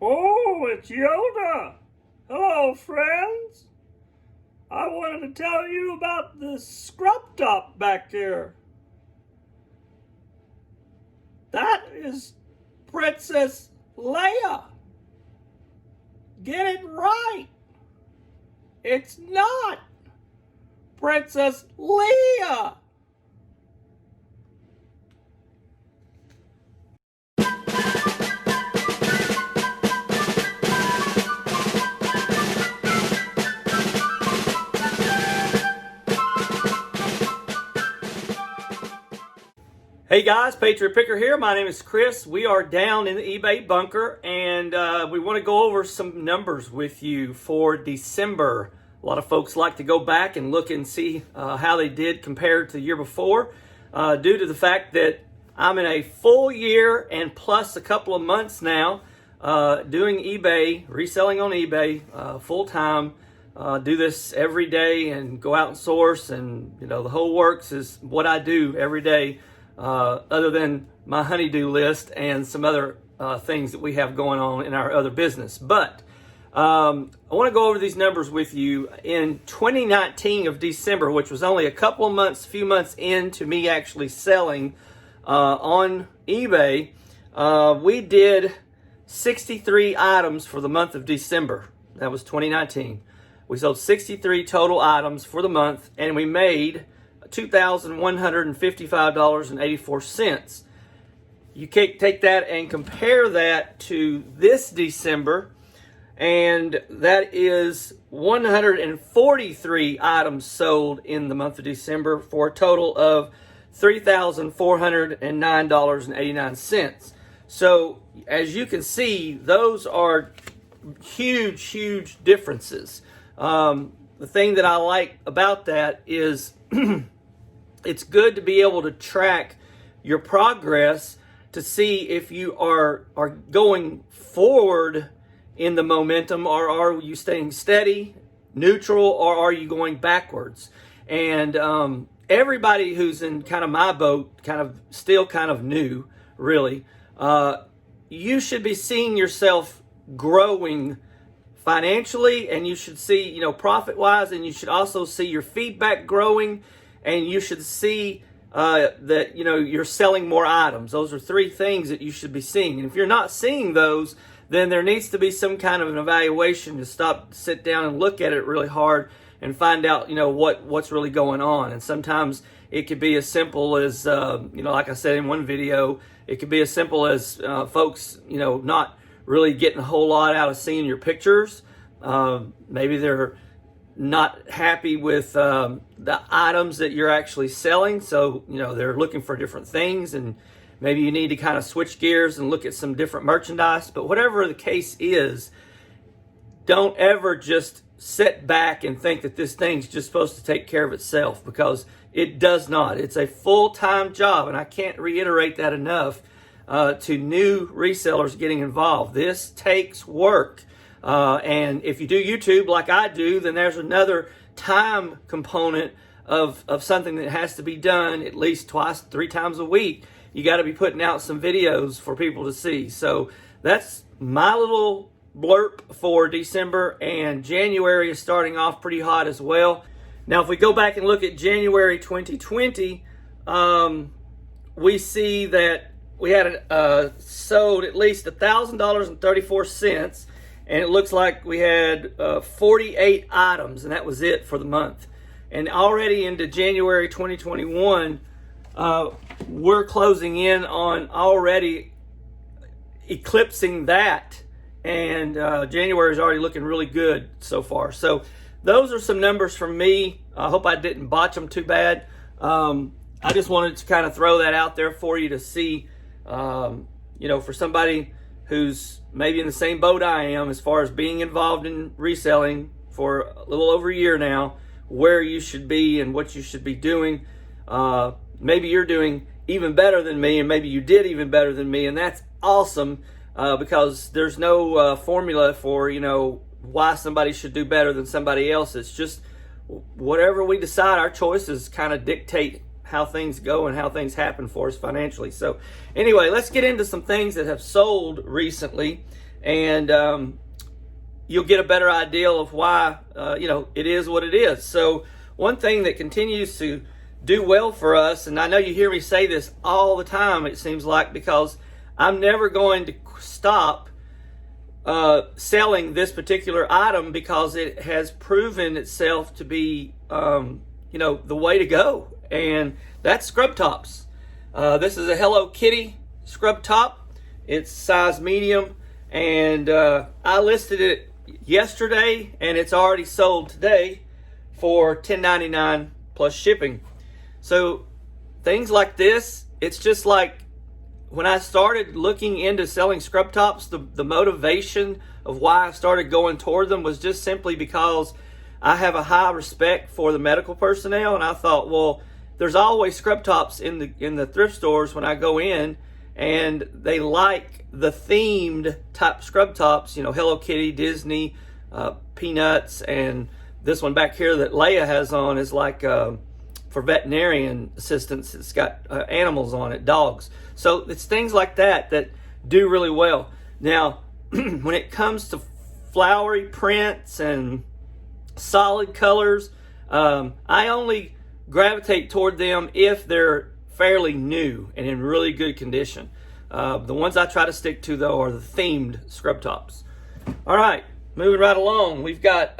Oh, it's Yoda! Hello, friends! I wanted to tell you about this scrub top back there. That is Princess Leia. Get it right. It's not Princess Leia. Hey guys, Patriot Picker here. My name is Chris. We are down in the eBay bunker and we want to go over some numbers with you for December. A lot of folks like to go back and look and see how they did compared to the year before due to the fact that I'm in a full year and plus a couple of months now doing eBay, reselling on eBay full time. Do this every day and go out and source, and you know, the whole works is what I do every day. Other than my honeydew list and some other things that we have going on in our other business. But I want to go over these numbers with you. In 2019 of December, which was only a few months into me actually selling on eBay, we did 63 items for the month of December. That was 2019. We sold 63 total items for the month, and we made $2,155.84. You can take that and compare that to this December, and that is 143 items sold in the month of December for a total of $3,409.89. So as you can see, those are huge differences. The thing that I like about that is it's good to be able to track your progress to see if you are going forward in the momentum, or are you staying steady, neutral, or are you going backwards? And everybody who's in kind of my boat, still kind of new, really, you should be seeing yourself growing financially, and you should see, you know, profit-wise, and you should also see your feedback growing. And you should see that, you know, you're selling more items. Those are three things that you should be seeing. And if you're not seeing those, then there needs to be some kind of an evaluation to sit down and look at it really hard and find out, you know, what's really going on. And sometimes it could be as simple as, you know, like I said in one video, it could be as simple as folks, you know, not really getting a whole lot out of seeing your pictures. Maybe they're not happy with the items that you're actually selling, so you know, they're looking for different things, and maybe you need to kind of switch gears and look at some different merchandise. But whatever the case is, don't ever just sit back and think that this thing's just supposed to take care of itself, because it does not. It's a full-time job, and I can't reiterate that enough to new resellers getting involved. This takes work. And if you do YouTube like I do, then there's another time component of something that has to be done at least twice, 3 times a week. You got to be putting out some videos for people to see. So that's my little blurb for December, and January is starting off pretty hot as well. Now, if we go back and look at January 2020, we see that we had sold at least $1,000.34. And it looks like we had 48 items, and that was it for the month. And already into January 2021, we're closing in on already eclipsing that. And January is already looking really good so far. So those are some numbers from me. I hope I didn't botch them too bad. I just wanted to kind of throw that out there for you to see, you know, for somebody who's maybe in the same boat I am as far as being involved in reselling for a little over a year now, where you should be and what you should be doing. Maybe you're doing even better than me, and maybe you did even better than me, and that's awesome, because there's no formula for, you know, why somebody should do better than somebody else. It's just whatever we decide, our choices kind of dictate how things go and how things happen for us financially. So anyway, let's get into some things that have sold recently. and you'll get a better idea of why it is what it is. So one thing that continues to do well for us, and I know you hear me say this all the time, it seems like, because I'm never going to stop selling this particular item, because it has proven itself to be the way to go, and that's scrub tops. This is a Hello Kitty scrub top. It's size medium, and I listed it yesterday, and it's already sold today for $10.99 plus shipping. So things like this, it's just like when I started looking into selling scrub tops, the motivation of why I started going toward them was just simply because I have a high respect for the medical personnel, and I thought, well, there's always scrub tops in the thrift stores when I go in, and they like the themed type scrub tops, Hello Kitty, Disney, Peanuts, and this one back here that Leia has on is like for veterinarian assistants. It's got animals on it, dogs. So it's things like that that do really well. Now, when it comes to flowery prints and solid colors, I only gravitate toward them if they're fairly new and in really good condition. The ones I try to stick to, though, are the themed scrub tops. All right, moving right along, we've got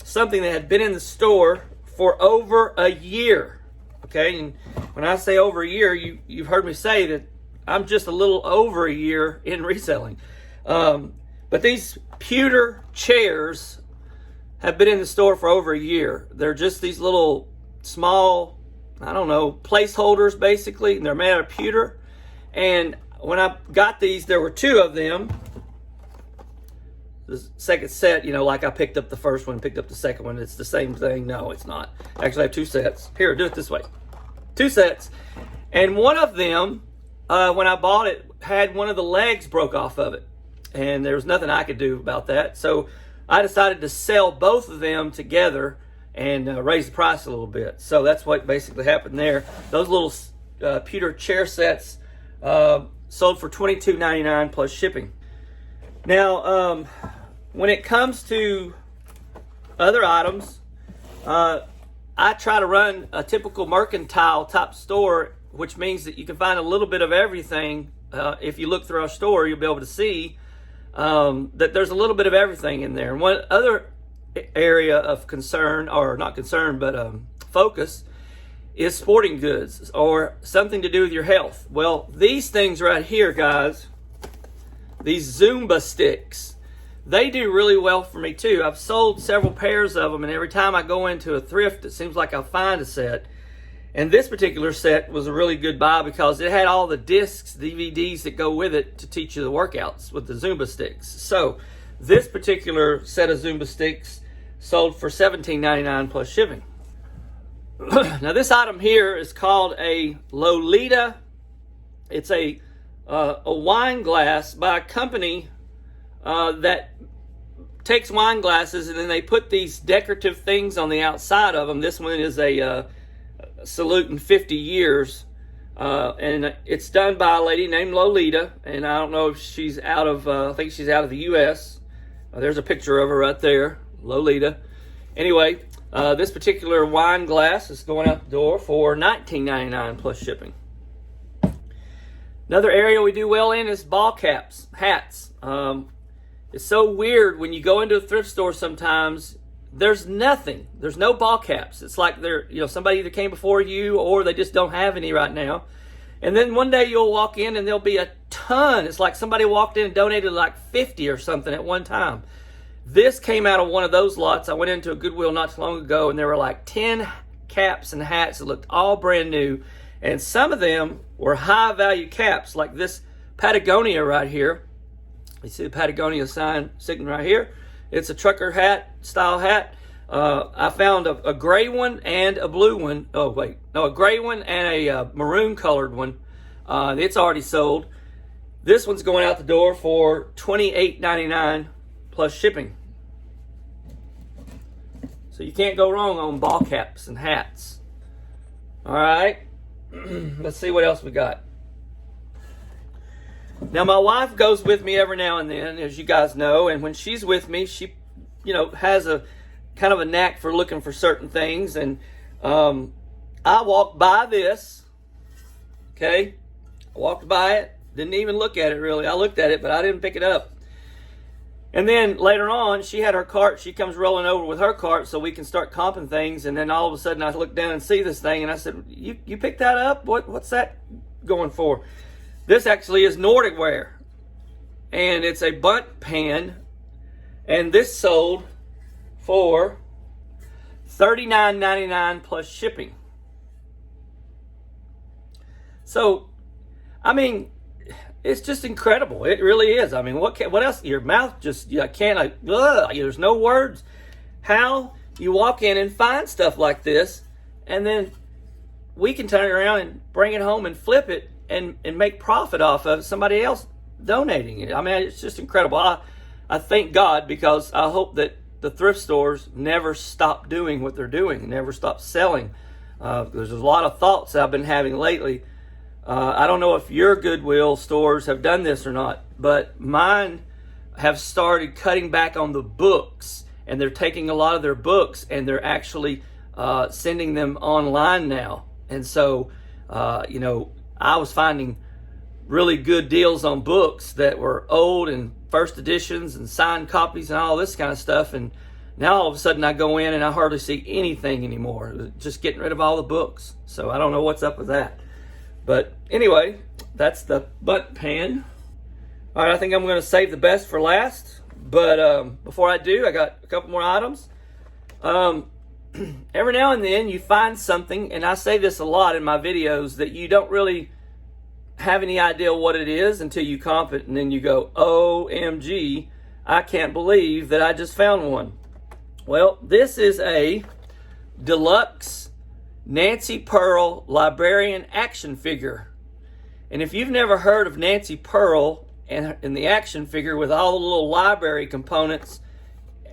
something that had been in the store for over a year. Okay, and when I say over a year, you've heard me say that I'm just a little over a year in reselling. But these Pewter Chairs have been in the store for over a year. They're just these little small, placeholders basically, and they're made out of pewter. And when I got these, there were two of them. The second set, like I picked up the first one, picked up the second one. It's the same thing. No, it's not. Actually, I have two sets. Here, do it this way. Two sets. And one of them, when I bought it, had one of the legs broke off of it. And there was nothing I could do about that. So I decided to sell both of them together and raise the price a little bit. So that's what basically happened there. Those little pewter chair sets sold for $22.99 plus shipping. Now, when it comes to other items, I try to run a typical mercantile type store, which means that you can find a little bit of everything. If you look through our store, you'll be able to see that there's a little bit of everything in there. And one other area of concern, or not concern, but focus, is sporting goods or something to do with your health. Well, these things right here, guys, these Zumba Sticks, they do really well for me too. I've sold several pairs of them, and every time I go into a thrift, it seems like I'll find a set. And this particular set was a really good buy because it had all the discs, DVDs that go with it to teach you the workouts with the Zumba Sticks. So this particular set of Zumba Sticks sold for $17.99 plus shipping. Now this item here is called a Lolita. It's a wine glass by a company that takes wine glasses and then they put these decorative things on the outside of them. This one is a salute in 50 years. And it's done by a lady named Lolita. And I don't know if she's out of, I think she's out of the U.S. There's a picture of her right there, Lolita. Anyway, this particular wine glass is going out the door for $19.99 plus shipping. Another area we do well in is ball caps, hats. It's so weird when you go into a thrift store sometimes, there's nothing. There's no ball caps. It's like somebody either came before you or they just don't have any right now. And then one day you'll walk in and there'll be a ton. It's like somebody walked in and donated like 50 or something at one time. This came out of one of those lots. I went into a Goodwill not too long ago, and there were like 10 caps and hats that looked all brand new. And some of them were high-value caps, like this Patagonia right here. You see the Patagonia sign sitting right here. It's a trucker hat, style hat. I found a gray one and a blue one. Oh, wait. No, a gray one and a maroon-colored one. It's already sold. This one's going out the door for $28.99 plus shipping. So you can't go wrong on ball caps and hats. All right. Let's see what else we got. Now, my wife goes with me every now and then, as you guys know, and when she's with me, she, has a kind of a knack for looking for certain things. And I walked by this, okay? I walked by it, didn't even look at it really. I looked at it, but I didn't pick it up. And then later on, she had her cart. She comes rolling over with her cart so we can start comping things. And then all of a sudden, I look down and see this thing, and I said, "You picked that up? What's that going for?" This actually is Nordic ware, and it's a bunt pan, and this sold for $39.99 plus shipping. So, I mean, it's just incredible. It really is. I mean, what else? Your mouth just, there's no words. How you walk in and find stuff like this, and then we can turn it around and bring it home and flip it and make profit off of somebody else donating it. I mean, it's just incredible. I thank God, because I hope that the thrift stores never stop doing what they're doing, never stop selling. There's a lot of thoughts I've been having lately. I don't know if your Goodwill stores have done this or not, but mine have started cutting back on the books, and they're taking a lot of their books and they're actually sending them online now. And so, I was finding really good deals on books that were old and first editions and signed copies and all this kind of stuff. And now all of a sudden I go in and I hardly see anything anymore. Just getting rid of all the books. So I don't know what's up with that. But anyway, that's the bunt pan. All right, I think I'm going to save the best for last. But before I do, I got a couple more items. Every now and then you find something, and I say this a lot in my videos, that you don't really have any idea what it is until you comp it, and then you go, OMG, I can't believe that I just found one. Well, this is a deluxe Nancy Pearl Librarian action figure. And if you've never heard of Nancy Pearl and the action figure with all the little library components,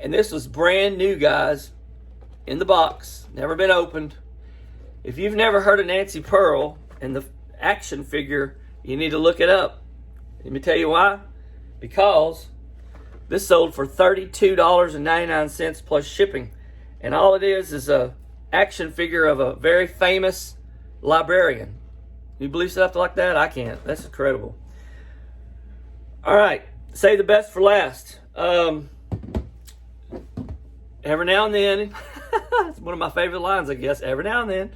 and this was brand new, guys, in the box, never been opened. If you've never heard of Nancy Pearl and the action figure, you need to look it up. Let me tell you why. Because this sold for $32.99 plus shipping. And all it is a action figure of a very famous librarian. You believe stuff like that? I can't. That's incredible. All right, save the best for last. Every now and then, it's one of my favorite lines, I guess. Every now and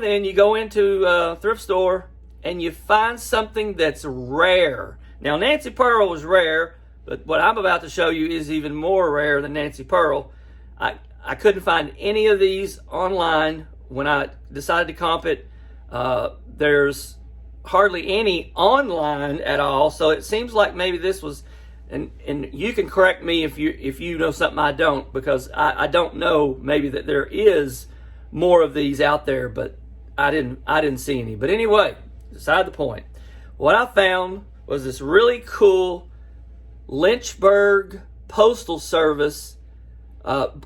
then you go into a thrift store and you find something that's rare. Now, Nancy Pearl was rare, but what I'm about to show you is even more rare than Nancy Pearl. I couldn't find any of these online when I decided to comp it. There's hardly any online at all, so it seems like maybe this was, and you can correct me if you know something I don't, because I don't know maybe that there is more of these out there, but I didn't see any. But anyway, beside the point. What I found was this really cool Lynchburg Postal Service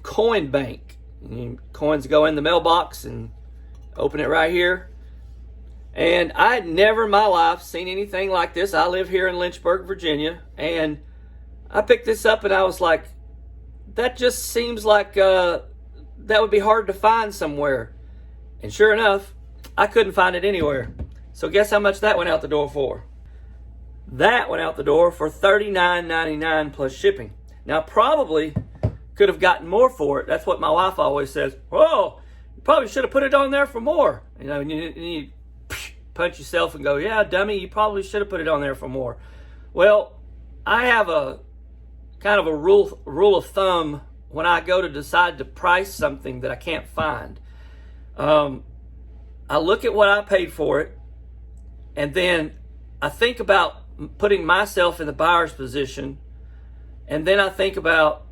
coin bank. Coins go in the mailbox and open it right here. And I had never in my life seen anything like this. I live here in Lynchburg, Virginia, and I picked this up and I was like, that just seems like that would be hard to find somewhere. And sure enough, I couldn't find it anywhere. So guess how much that went out the door for? That went out the door for $39.99 plus shipping. Now, probably could have gotten more for it. That's what my wife always says. Oh, you probably should have put it on there for more. And you punch yourself and go, yeah, dummy, you probably should have put it on there for more. Well, I have a kind of a rule of thumb when I go to decide to price something that I can't find. I look at what I paid for it, and then I think about putting myself in the buyer's position, and then I think about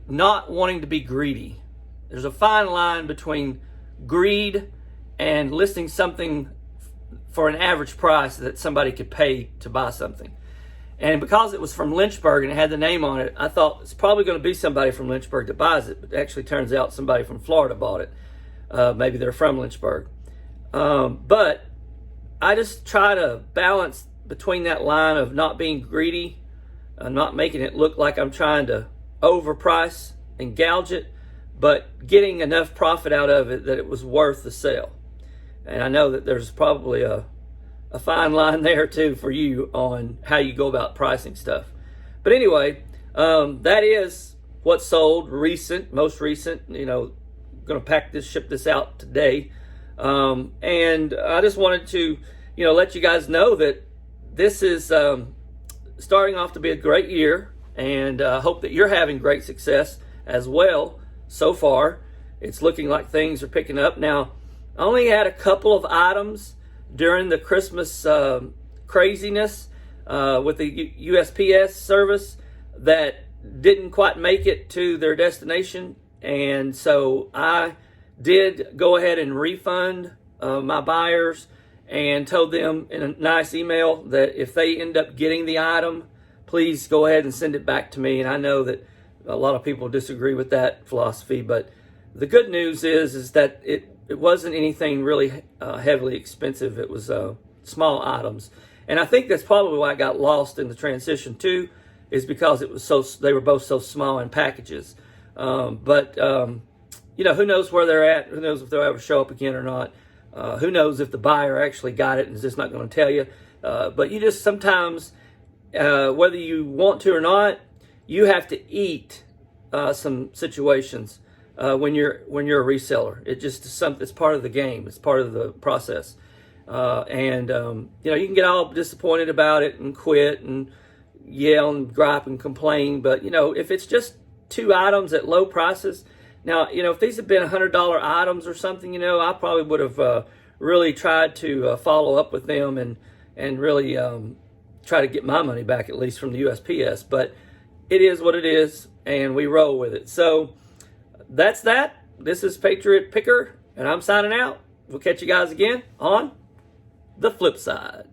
not wanting to be greedy. There's a fine line between greed and listing something for an average price that somebody could pay to buy something. And because it was from Lynchburg and it had the name on it, I thought it's probably going to be somebody from Lynchburg that buys it. But it actually turns out somebody from Florida bought it. Maybe they're from Lynchburg. But I just try to balance between that line of not being greedy, not making it look like I'm trying to overprice and gouge it, but getting enough profit out of it that it was worth the sale. And I know that there's probably a fine line there too for you on how you go about pricing stuff. But anyway, that is what sold most recent. You know, going to ship this out today. And I just wanted to, you know, let you guys know that this is starting off to be a great year, and hope that you're having great success as well so far. It's looking like things are picking up. Now, I only had a couple of items during the Christmas craziness with the USPS service that didn't quite make it to their destination, and so I did go ahead and refund my buyers and told them in a nice email that if they end up getting the item, please go ahead and send it back to me. And I know that a lot of people disagree with that philosophy, but the good news is that it wasn't anything really heavily expensive. It was small items, and I think that's probably why I got lost in the transition too, is because they were both so small in packages. But you know, who knows where they're at? Who knows if they'll ever show up again or not? Who knows if the buyer actually got it and is just not going to tell you? But you just sometimes, whether you want to or not, you have to eat some situations when you're a reseller. It just is something. It's part of the game. It's part of the process. And you know, you can get all disappointed about it and quit and yell and gripe and complain. But you know, if it's just 2 items at low prices. Now, you know, if these had been $100 items or something, you know, I probably would have really tried to follow up with them and really try to get my money back, at least from the USPS. But it is what it is, and we roll with it. So that's that. This is Patriot Picker, and I'm signing out. We'll catch you guys again on the flip side.